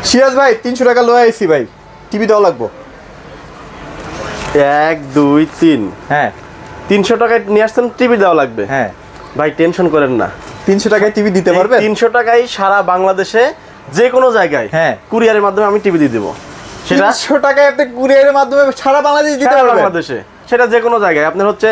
সিরাজ ভাই 300 টাকা লয়ে আইছি ভাই, টিভি দাও লাগবো। 1 2 3 হ্যাঁ 300 টাকায় নিয়ে আসছেন, টিভি দেওয়া লাগবে। হ্যাঁ ভাই টেনশন করেন না, 300 টাকায় টিভি দিতে পারবেন? 300 টাকায় সারা বাংলাদেশে যে কোনো জায়গায় হ্যাঁ কুরিয়ারের মাধ্যমে আমি টিভি দিয়ে দেবো। সেটা 300 টাকায় আপনি কুরিয়ারের মাধ্যমে সারা বাংলাদেশ দিতে সারা পারবেন? বাংলাদেশে, সেটা যে কোনো জায়গায়। আপনার হচ্ছে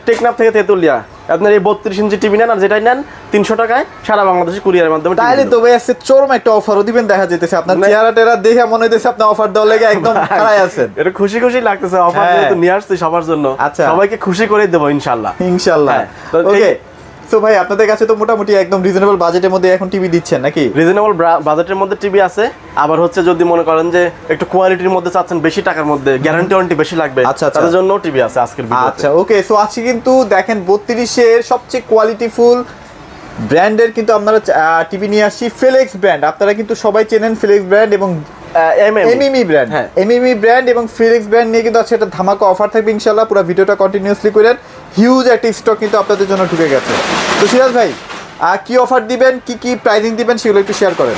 টেকনাফ থেকে তেতুলিয়া, আপনার এই 32 ইঞ্চি টিভি নেন আর যেটাই নেন 300 টাকায় সারা বাংলাদেশে কুরিয়ারের মাধ্যমে। তাইলে তো ভাই আজকে চরম একটা অফারও দিবেন দেখা যাইতেছে। আপনার চেহারা টেরা দেখে মনে হইতেছে আপনি অফার দেওয়ার লেগে একদম খাড়াই আছেন। এটা খুশি খুশি লাগতেছে, অফার যেহেতু নিয়ে আসছি সবার জন্য, আচ্ছা সবাইকে খুশি করে দেবো ইনশাআল্লাহ। ইনশাআল্লাহ। ওকে, তো ভাই আপনাদের কাছে তো মোটামুটি একদম রিজনেবল বাজেটের মধ্যে এখন টিভি দিচ্ছেন নাকি? রিজনেবল বাজেটের মধ্যে টিভি আছে, আবার হচ্ছে যদি মনে করেন যে একটু কোয়ালিটির মধ্যে চাচ্ছেন, বেশি টাকার মধ্যে গ্যারান্টি ওয়ারেন্টি বেশি লাগবে, তাদের জন্য টিভি আছে আজকের ভিডিওতে। আচ্ছা ওকে, সো আজকে কিন্তু দেখেন 32 এর সবচেয়ে কোয়ালিটিফুল ব্র্যান্ডের কিন্তু আপনারা টিভি নিয়ে আসছি, ফিলিপস ব্র্যান্ড। আপনারা কিন্তু সবাই চেনেন ফিলিপস ব্র্যান্ড এবং এমএমই ব্র্যান্ড। এমএমই ব্র্যান্ড এবং ফিলিপস ব্র্যান্ড নিয়ে কিন্তু আজকে একটা ধামাকা অফার থাকবে ইনশাআল্লাহ। পুরো ভিডিওটা কন্টিনিউয়াসলি করেন, হিউজ একটা স্টক কিন্তু আপনাদের জন্য ঢুকে গেছে। তো সিরাজ ভাই কি অফার দিবেন, কি কি প্রাইসিং দিবেন সেগুলো একটু শেয়ার করেন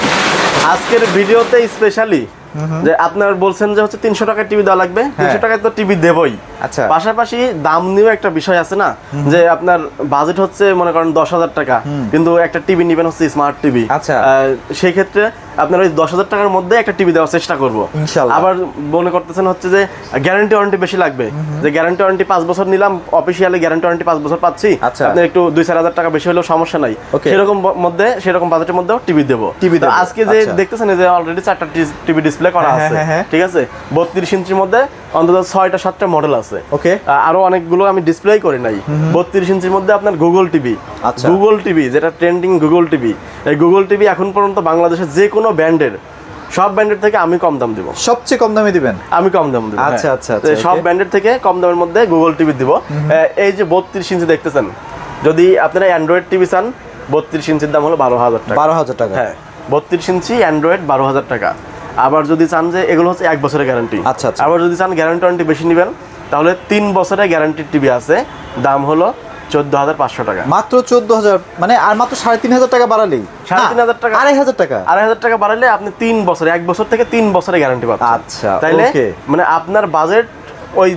আজকের ভিডিওতে। স্পেশালি যে আপনার বলছেন যে হচ্ছে 300 টাকায় টিভি দেওয়া লাগবে, 300 টাকায় তো টিভি দেবই। আচ্ছা, পাশাপাশি দাম নিয়েও একটা বিষয় আছে না, যে আপনার বাজেট হচ্ছে মনে করেন 10,000 টাকা, কিন্তু একটা টিভি নেবেন হচ্ছে স্মার্ট টিভি। আচ্ছা, সেই ক্ষেত্রে আপনার ওই 10,000 টাকার মধ্যে একটা টিভি দেওয়ার চেষ্টা করবো ইনশাআল্লাহ। আবার মনে করতেছেন হচ্ছে যে গ্যারান্টি ওয়ারেন্টি বেশি লাগবে, যে গ্যারান্টি ওয়ারেন্টি 5 বছর নিলাম, অফিসিয়ালি গ্যারান্টি ওয়ারেন্টি 5 বছর পাচ্ছি, আপনার একটু 2-4 টাকা বেশি হলেও সমস্যা নাই, সেরকম বাজেটের মধ্যেও টিভি দেবো। আজকে যে দেখতেছেন যে অলরেডি 4টা টিভি ডিসপ্লে করা আছে, ঠিক আছে? 32 ইঞ্চির মধ্যে অন্তত 6টা-7টা মডেল আছে। ওকে, আরো অনেকগুলো আমি ডিসপ্লে করি নাই। 32 ইঞ্চির মধ্যে আপনার গুগল টিভি, গুগল টিভি যেটা ট্রেন্ডিং গুগল টিভি, এই গুগল টিভি এখন পর্যন্ত বাংলাদেশের যে কোনো ব্র্যান্ডের, সব ব্র্যান্ডের থেকে আমি কম দাম দিব। সবচেয়ে কম দামে দিবেন? আমি কম দাম দিব। আচ্ছা আচ্ছা, সব ব্র্যান্ডের থেকে কম দামের মধ্যে গুগল টিভি দিব। এই যে 32 ইঞ্চি দেখতেছেন, যদি আপনারা অ্যান্ড্রয়েড টিভি চান, 32 ইঞ্চির দাম হলো 12,000 টাকা। 12,000 টাকা? হ্যাঁ, 32 ইঞ্চি অ্যান্ড্রয়েড 12,000 টাকা। আবার যদি চান যে এগুলো হচ্ছে 1 বছরের গ্যারান্টি, আচ্ছা, আবার যদি চান গ্যারান্টি ওয়ারেন্টি বেশি নেবেন, তাহলে 3 বছরের গ্যারান্টির টিভি আছে, দাম হলো 14,500 টাকা। মাত্র 14,000? মানে আর মাত্র 3,500 টাকা বাড়ালেই? 3,500 টাকা, 2,500 টাকা, 2,500 টাকা বাড়ালে আপনি 3 বছরে, 1 বছর থেকে 3 বছরের গ্যারান্টি পাচ্ছেন। আচ্ছা, তাইলে মানে আপনার বাজেট ওই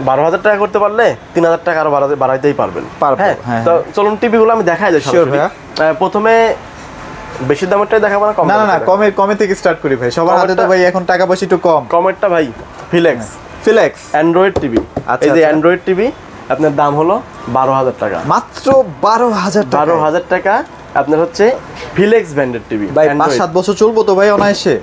12,000 টাকা করতে পারলে 3,000 টাকা আরো বাড়াইতেই পারবেন। হ্যাঁ, তো চলুন টিভিগুলো আমি দেখাই দিই সরাসরি। প্রথমে বেশি দামেরটাই দেখাবো না? না না, কমে থেকে স্টার্ট করি ভাই, সবার হাতে তো ভাই এখন টাকা পয়সা একটু কম। কমেরটা ভাই ফিলেক্স অ্যান্ড্রয়েড টিভি। এই যে অ্যান্ড্রয়েড টিভি, আপনার দাম হলো 12,000 টাকা। মাত্র 12,000 টাকা? 12,000 টাকা আপনার হচ্ছে ফিলেক্স ব্র্যান্ডের টিভি। ভাই 5-7 বছর চলবো তো ভাই অনায়াসে?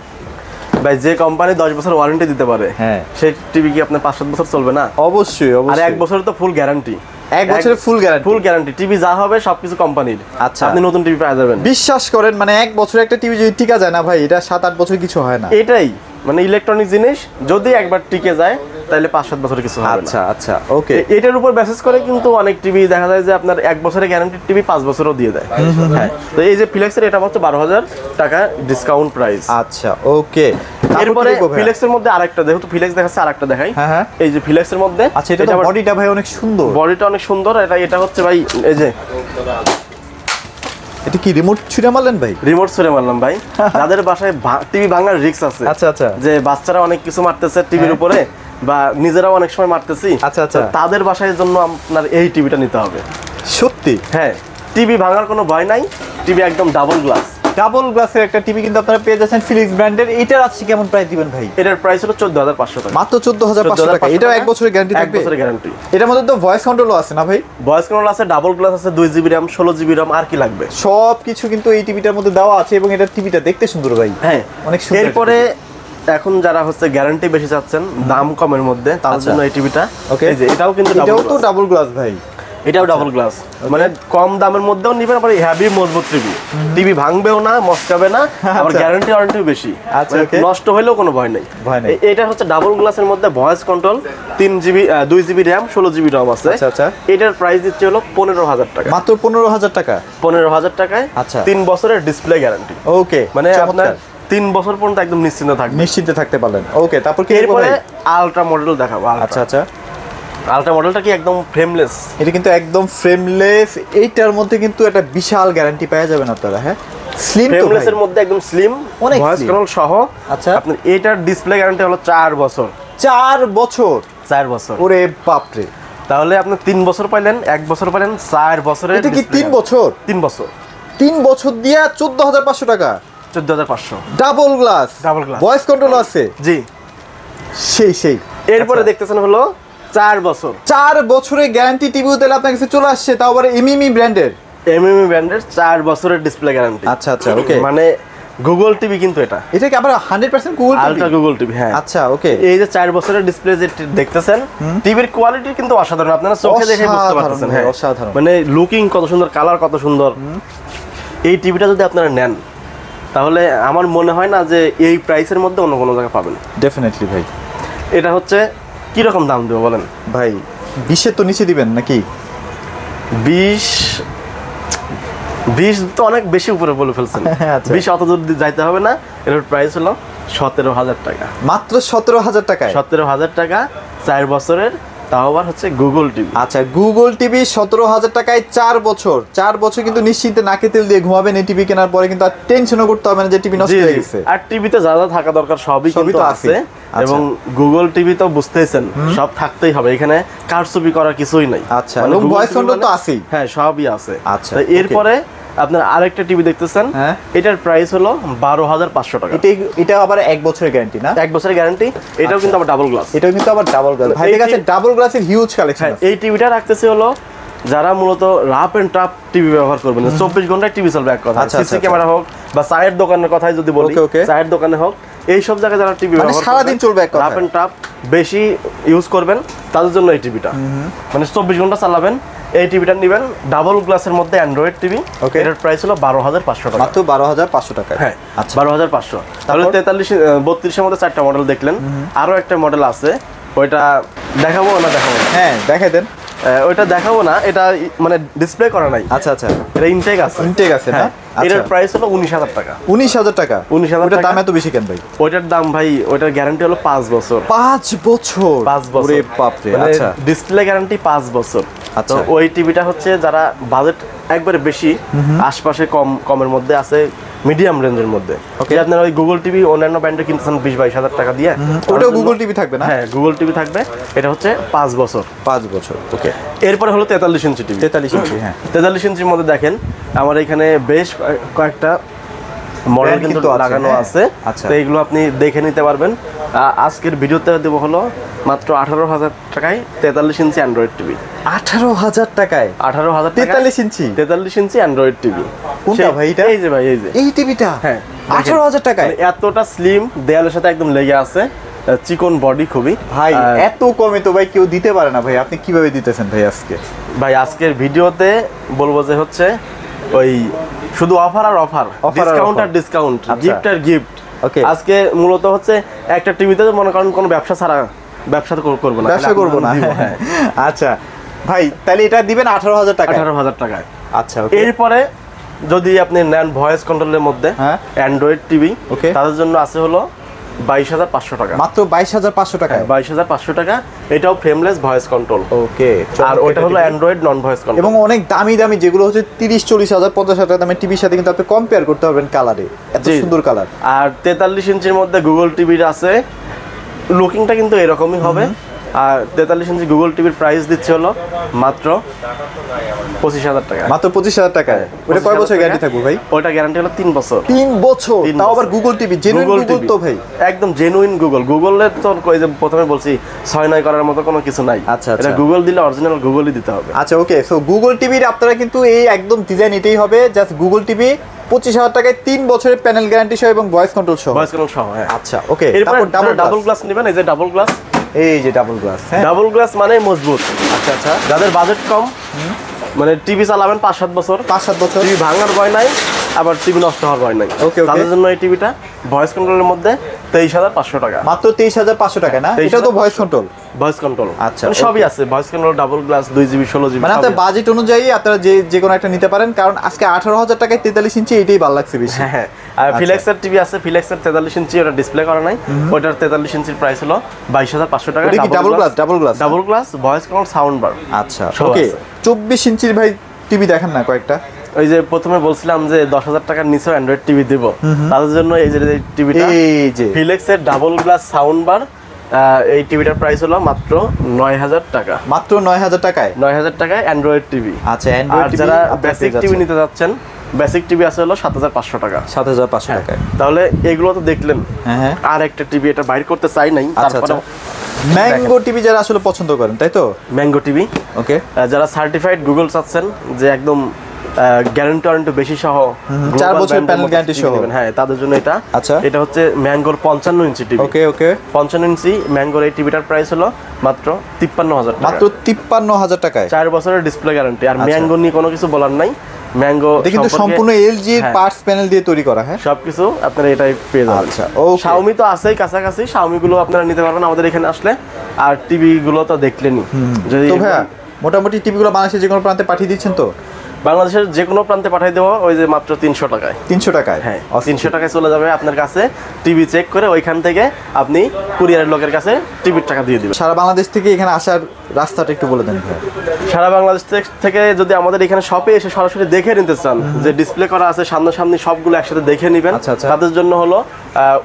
ভাই যে কোম্পানি 10 বছর ওয়ারেন্টি দিতে পারে, হ্যাঁ, সেই টিভি কি আপনার 5-7 বছর চলবে না? অবশ্যই। আর 1 বছর তো ফুল গ্যারান্টি, 1 বছরের ফুল গ্যারান্টি। টিভি যা হবে সবকিছু কোম্পানির। আচ্ছা, আপনি নতুন টিভি পেয়ে যাবেন। বিশ্বাস করেন, মানে 1 বছরের একটা টিভি যদি টিকা যায় না ভাই, এটা 7-8 বছর কিছু হয় না। এটাই মানে ইলেকট্রনিক জিনিস যদি একবার টিকে যায় তাহলে 5-7 বছর কিছু হবে না। আচ্ছা আচ্ছা, ওকে। এটার উপর বেসিস করে কিন্তু অনেক টিভি দেখা যায় যে আপনার 1 বছরের গ্যারান্টি টিভি 5 বছরও দিয়ে দেয়। হ্যাঁ, তো এই যে ফিলেক্সের এটা হচ্ছে 12,000 টাকা ডিসকাউন্ট প্রাইস। আচ্ছা, ওকে। এরপরে ফিলেক্সের মধ্যে আরেকটা, যেহেতু ফিলেক্স দেখাচ্ছে আরেকটা দেখাই। হ্যাঁ, এই যে ফিলেক্সের মধ্যে, আচ্ছা, এটা বডিটা ভাই অনেক সুন্দর, বডিটা অনেক সুন্দর। এটা হচ্ছে ভাই, এই যে এটা কি রিমোট ছুঁড়ে মারলেন ভাই? রিমোট ছুঁড়ে মারলাম ভাই। যাদের বাসায় টিভি ভাঙার রিস্ক আছে, আচ্ছা আচ্ছা, যে বাচ্চারা অনেক কিছু মারতেছে টিভির উপরে বা নিজেরাও অনেক সময় মারতেছি, আচ্ছা আচ্ছা, তাদের বাসায় জন্য আপনার এই টিভিটা নিতে হবে। সত্যি? হ্যাঁ, টিভি ভাঙার কোনো ভয় নাই, টিভি একদম ডাবল গ্লাসের একটা টিভি কিন্তু আপনারা পেয়ে যাচ্ছেন ফিলিপস ব্র্যান্ডের। এটার আজকে কেমন প্রাইস দিবেন ভাই? এটার প্রাইস হলো 14,500 টাকা। মাত্র 14,500 টাকা। এটাও 1 বছরের গ্যারান্টি থাকবে? 1 বছরের গ্যারান্টি। এটার মধ্যে তো ভয়েস কন্ট্রোলও আছে না ভাই? ভয়েস কন্ট্রোল আছে, ডাবল গ্লাস আছে, 2 জিবি RAM, 16 জিবি RAM, আর কি লাগবে? সব কিছু কিন্তু এই টিভিটার মধ্যে দেওয়া আছে এবং এটার টিভিটা দেখতে সুন্দর ভাই। হ্যাঁ, অনেক সুন্দর। এরপরে এখন যারা হচ্ছে গ্যারান্টি বেশি চাচ্ছেন, দাম কমের মধ্যে, তার জন্য এই টিভিটা। এই যে এটাও কিন্তু ডাবল গ্লাস ভাই, এটাও ডাবল গ্লাস, মানে কম দামের মধ্যেও নিবেন, আবার হেভি মজবুত টিভি ভাঙবেও না, মস্কাবে না, আবার গ্যারান্টি ওয়ারেন্টিও বেশি, নষ্ট হলেও কোনো ভয় নেই। এটা হচ্ছে ডাবল গ্লাসের মধ্যে voice control, 3 GB 2 GB RAM, 16 GB ROM আছে। আচ্ছা, এটার প্রাইস দিচ্ছে হলো 15,000 টাকা। মাত্র 15,000 টাকা? 15,000 টাকায় 3 বছরের ডিসপ্লে গ্যারান্টি। ওকে, মানে আপনার 3 বছর পর্যন্ত একদম নিশ্চিন্তে থাকতে পারলেন। ওকে, তারপর কি? এরপরে আলট্রা মডেল দেখাবো। আচ্ছা আচ্ছা, আলট্রা মডেলটা কি একদম ফ্রেমলেস? এটা কিন্তু একদম ফ্রেমলেস। এইটার মধ্যে কিন্তু একটা বিশাল গ্যারান্টি পাওয়া যাবেন আপনারা। হ্যাঁ, স্লিম তো ফ্রেমলেসের মধ্যে একদম স্লিম, অনেক ভয়েস কন্ট্রোল সহ। আচ্ছা, আপনার এটার ডিসপ্লে গ্যারান্টি হলো 4 বছর। 4 বছর? 4 বছর। ওরে বাপ রে, তাহলে আপনি 3 বছর পাইলেন, 1 বছর পাইলেন, 4 বছরের। এটা কি 3 বছর? 3 বছর। 3 বছর দিয়া 14500 টাকা। 14500। Double glass, double glass, voice control আছে। জি, সেই। এরপরে দেখতেছেন হলো 4 বছর। 4 বছরের গ্যারান্টি টিভিও তাহলে আপনার কাছে চলে আসছে, তাও আবার এমএমই ব্র্যান্ডের। এমএমই ব্র্যান্ডের 4 বছরের ডিসপ্লে গ্যারান্টি। আচ্ছা, ওকে। মানে গুগল টিভি কিন্তু এটা কি আবার 100% Google TV? Ultra Google TV, হ্যাঁ। আচ্ছা, ওকে। এই যে 4 বছরের ডিসপ্লে যে দেখতেছেন, টিভির কোয়ালিটি কিন্তু অসাধারণ, আপনারা চোখে দেখে বুঝতে পারতেছেন। হ্যাঁ, অসাধারণ। মানে লুকিং কত সুন্দর, কালার কত সুন্দর। এই টিভিটা যদি আপনারা নেন তাহলে আমার মনে হয় না যে এই প্রাইসের মধ্যে অন্য কোনো জায়গায় পাবেন। ডেফিনেটলি ভাই। এটা হচ্ছে কি রকম দাম দেবো বলেন ভাই? 20 তো নিচে দিবেন নাকি? 20 তো অনেক বেশি উপরে বলে ফেলছেন। 20 অত দূর যাইতে হবে না। এর প্রাইস হলো 17000 টাকা। মাত্র 17000 টাকায়? 17000 টাকা, 4 বছরের, তাও আবার হচ্ছে গুগল টিভি। আচ্ছা, গুগল টিভি 17000 টাকায় 4 বছর। 4 বছর কিন্তু নিশ্চিন্তে নাকে তেল দিয়ে ঘুমাবেন এই টিভি কেনার পরে, কিন্তু আর টেনশনও করতে হবে না যে টিভি নষ্ট হয়ে গেছে। আর টিভিতে যা যা থাকা দরকার সবই কিন্তু আছে। এবং গুগল টিভি তো বুঝতেছেন সব থাকতেই হবে, এখানে কারচুপি করার কিছুই নাই। আচ্ছা, এবং ভয়েস কন্ট্রোল তো আছেই। হ্যাঁ, সবই আছে। আচ্ছা, এরপরে আপনার আরেকটা টিভি দেখতেছেন, এটার প্রাইস হলো 12500 টাকা। এটা আবার 1 বছরের গ্যারান্টি না? 1 বছরের গ্যারান্টি। এটাও কিন্তু আবার ডাবল গ্লাস। এটাও কিন্তু আবার ডাবল গ্লাস। ভাইদের কাছে ডাবল গ্লাসের হিউজ কালেকশন আছে। এই টিভিটা রাখতেছে হলো যারা মূলত রাফ এন্ড টাফ টিভি ব্যবহার করবেন, 24 ঘন্টায় টিভি চলবে এক কথা। সিসি ক্যামেরা হোক বা চায়ের দোকানের কথাই যদি বলি, চায়ের দোকানে হোক, এই সব জায়গায় যারা টিভি ব্যবহার সারা দিন চলবে এক কথা, রাফ এন্ড টাফ বেশি ইউজ করবেন, তাদের জন্য এই টিভিটা। মানে 24 ঘন্টা চালাবেন। এই টিভিটা নেবেন ডাবল গ্লাসের মধ্যে, অ্যান্ড্রয়েড টিভি। এটার প্রাইস হলো 12500 টাকা। মাত্র 12500 টাকা। হ্যাঁ, 12500। তাহলে 32 মধ্যে 4টা মডেল দেখলেন। আরো একটা মডেল আছে, ওইটা দেখাবো না? দেখাবো। হ্যাঁ, দেখাই দেন। ওইটা দেখাবো না, এটা মানে ডিসপ্লে করা নাই। আচ্ছা, এটা ইনটেক আছে না? এটার প্রাইস হলো 19000 টাকা। 19000 টাকা? 19000 টাকা। দাম এত বেশি কেন ভাই? ওইটার দাম ভাই, ওইটার গ্যারান্টি হলো 5 বছর। 5 বছর? 5 বছর। ওরে বাপ রে। আচ্ছা, ডিসপ্লে গ্যারান্টি 5 বছর। আচ্ছা, ওই টিভিটা হচ্ছে যারা বাজেট একবারে বেশি, আশপাশে কমের মধ্যে আছে, মিডিয়াম রেঞ্জের মধ্যে, আপনার ওই গুগল টিভি অন্যান্য ব্র্যান্ডে কিনতেছেন 20-22 টাকা দিয়ে, ওটাও গুগল টিভি থাকবে না? হ্যাঁ, গুগল টিভি থাকবে। এটা হচ্ছে 5 বছর। 5 বছর, ওকে। এরপরে হলো 43 ইঞ্চি টিভি। 43 ইঞ্চি, হ্যাঁ। 43 ইঞ্চির মধ্যে দেখেন আমার এখানে বেশ কয়েকটা মডেল কিন্তু লাগানো আছে। তো এইগুলো আপনি দেখে নিতে পারবেন। আজকের ভিডিওতে দেব হলো মাত্র 18000 টাকায় 43 ইঞ্চি অ্যান্ড্রয়েড টিভি। 18000 টাকায়? 18000 43 ইঞ্চি? 43 ইঞ্চি অ্যান্ড্রয়েড টিভি। কোনটা ভাই এটা? এই যে ভাই, এই যে এই টিভিটা? হ্যাঁ, 18000 টাকায়? এতটা স্লিম, দেয়ালের সাথে একদম লেগে আছে, চিকন বডি খুবই। ভাই এত কমে তো ভাই কেউ দিতে পারে না ভাই, আপনি কিভাবে দিতেছেন ভাই আজকে? ভাই আজকের ভিডিওতে বলবো যে হচ্ছে ওই শুধু অফার আর অফার, ডিসকাউন্ট আর ডিসকাউন্ট, গিফট আর গিফট। আজকে মূলত হচ্ছে একটা টিভিতে মনে করেন কোনো ব্যবসা করবো না, ব্যবসা করবো না। আচ্ছা ভাই, তাহলে এটা দিবেন 18000 টাকা? 18000 টাকায়। আচ্ছা, এরপরে যদি আপনি নেন ভয়েস কন্ট্রোলের মধ্যে অ্যান্ড্রয়েড টিভি, তাদের জন্য আছে হলো 22500 টাকা। মাত্র 22500 টাকা? 22500 টাকা। এটাও ফ্রেমলেস ভয়েস কন্ট্রোল। ওকে। আর ওটা হলো অ্যান্ড্রয়েড নন ভয়েস কন্ট্রোল। এবং অনেক দামি যেগুলো হচ্ছে 30-40 50,000 টাকা দামের টিভির সাথে কিন্তু আপনি কম্পেয়ার করতে পারবেন কালারে, এত সুন্দর কালার। আর 43 ইঞ্চির মধ্যে গুগল টিভির আছে, লুকিংটা কিন্তু এরকমই হবে। আর 43 ইঞ্চি গুগল টিভির প্রাইস দিচ্ছে হলো মাত্র 25000 টাকা। মাত্র 25000 টাকায়? ওটা কয় বছর গ্যারান্টি থাকবে ভাই? ওটা গ্যারান্টি হলো 3 বছর। 3 বছর? তাও আবার গুগল টিভি, জেনুইন গুগল তো ভাই? একদম জেনুইন গুগল। গুগলের তো কই যে প্রথমে বলছি 6-9 করার মতো কোনো কিছু নাই। আচ্ছা, এটা গুগল দিলে অরিজিনাল গুগলই দিতে হবে। আচ্ছা, ওকে। সো গুগল টিভির আপনারা কিন্তু এই একদম ডিজাইন এটাই হবে, জাস্ট গুগল টিভি 25000 টাকায় 3 বছরের প্যানেল গ্যারান্টি সহ এবং ভয়েস কন্ট্রোল সহ। হ্যাঁ। আচ্ছা, ওকে। এরপর ডাবল গ্লাস নেবেন। এই যে ডাবল গ্লাস, এই যে ডাবল গ্লাস। ডাবল গ্লাস মানে মজবুত। আচ্ছা, যাদের বাজেট কম, মানে টিভি চালাবেন 5-7 বছর, টিভি ভাঙার ভয় নাই, আবার টিভি নষ্ট হওয়ার ভয় নাই, তাদের জন্য এই টিভিটা ভয়েস কন্ট্রোলের মধ্যে 23500 টাকা। মাত্র 23500 টাকা না? এটা তো ভয়েস কন্ট্রোল? Voice control. আচ্ছা, সবই আছে, voice control, double glass, 2GB 16GB। মানে আপনার বাজেট অনুযায়ী আপনারা যে কোনো একটা নিতে পারেন, কারণ আজকে 18000 টাকায় 43 ইঞ্চি এটাই ভালো লাগছে বেশি। হ্যাঁ, আর ফিলেক্সের টিভি আছে, ফিলেক্সের 43 ইঞ্চি, ওটা ডিসপ্লে করা নাই। ওটার 43 ইঞ্চির প্রাইস হলো 22500 টাকা। এটা কি double glass? Voice control, sound bar. আচ্ছা, ওকে। 24 ইঞ্চির ভাই টিভি দেখেন না কয়েকটা? ওই যে প্রথমে বলছিলাম যে 10,000 টাকার নিচে অ্যান্ড্রয়েড টিভি দিব, তাদের জন্য এই যে টিভিটা, এই যে ফিলেক্সের ডাবল গ্লাস সাউন্ড বার, এই টিভিটার প্রাইস হলো মাত্র 9,000 টাকা। মাত্র 9,000 টাকায় 9,000 টাকায় অ্যান্ড্রয়েড টিভি। আচ্ছা, অ্যান্ড্রয়েড টিভি যারা বেসিক টিভি নিতে যাচ্ছেন, বেসিক টিভি আছে হলো 7,500 টাকা। 7,500 টাকায়। তাহলে এগুলো তো দেখলেন। হ্যাঁ, আর একটা টিভি এটা বাইর করতে চাই নাই, তারপরে ম্যাঙ্গো টিভি যারা আসলে পছন্দ করেন, তাই তো? ম্যাঙ্গো টিভি, ওকে। যারা সার্টিফাইড গুগল চাচ্ছেন যে একদম গ্যারান্টি বেশি সহ, 4 বছর প্যানেল গ্যারান্টি সহ, হ্যাঁ, তাদের জন্য এটা। আচ্ছা, এটা হচ্ছে ম্যাঙ্গোর 55 ইঞ্চি টিভি। ওকে ওকে। 55 ইঞ্চি ম্যাঙ্গোর এই টিভিটার প্রাইস হলো মাত্র 53,000 টাকা। মাত্র 53,000 টাকায় 4 বছরের ডিসপ্লে গ্যারান্টি। আর ম্যাঙ্গো নিয়ে কোনো কিছু বলার নাই, ম্যাঙ্গো কিন্তু সম্পূর্ণ এলজি এর পার্টস প্যানেল দিয়ে তৈরি করা। হ্যাঁ, সবকিছু আপনারা এটাই পেয়ে যাবেন। আচ্ছা, শাওমি তো আছেই কাছাকাছি, শাওমি গুলো আপনারা নিতে পারবেন আমাদের এখানে আসলে। আর টিভি গুলো তো দেখলেনই। যদি তো ভাইয়া মোটামুটি টিভি গুলো বাংলাদেশের যে কোনো প্রান্তে পাঠিয়ে দিচ্ছেন তো? বাংলাদেশের যে কোনো প্রান্তে পাঠিয়ে দেওয়া, ওই যে মাত্র 300 টাকায়। 300 টাকায়? হ্যাঁ, 300 টাকায় চলে যাবে আপনার কাছে। টিভি চেক করে ওইখান থেকে আপনি কুরিয়ারের লোকের কাছে টিভির টাকা দিয়ে দিবেন। সারা বাংলাদেশ থেকে এখানে আসার রাস্তাটা একটু বলে দেন ভাই। সারা বাংলাদেশ থেকে যদি আমাদের এখানে শপে এসে সরাসরি দেখে নিতে চান, যে ডিসপ্লে করা আছে সামনাসামনি সবগুলো একসাথে দেখে নেবেন, তাদের জন্য হলো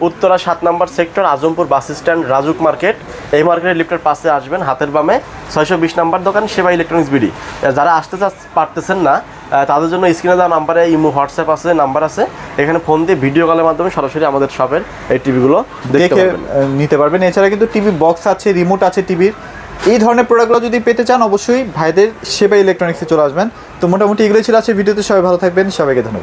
Uttara 7 number sector, Azampur bus stand, Rajuk market. এই মার্কেটের লিফটের পাশে আসবেন, হাতের বামে 620 নম্বর দোকান, সেবা ইলেকট্রনিক্স বিডি। যারা আসতে পারতেছেন না, তাদের জন্য স্ক্রিনে দেওয়া নাম্বারে ইমো, হোয়াটসঅ্যাপ আছে, নাম্বার আছে, এখানে ফোন দিয়ে ভিডিও কলের মাধ্যমে সরাসরি আমাদের শপের এই টিভিগুলো দেখে নিতে পারবেন। এছাড়া কিন্তু টিভি বক্স আছে, রিমোট আছে টিভির। এই ধরনের প্রোডাক্টগুলো যদি পেতে চান, অবশ্যই ভাইদের সেবা ইলেকট্রনিক্সে চলে আসবেন। তো মোটামুটি এগুলোই ছিল আছে ভিডিওতে। সবাই ভালো থাকবেন, সবাইকে ধন্যবাদ।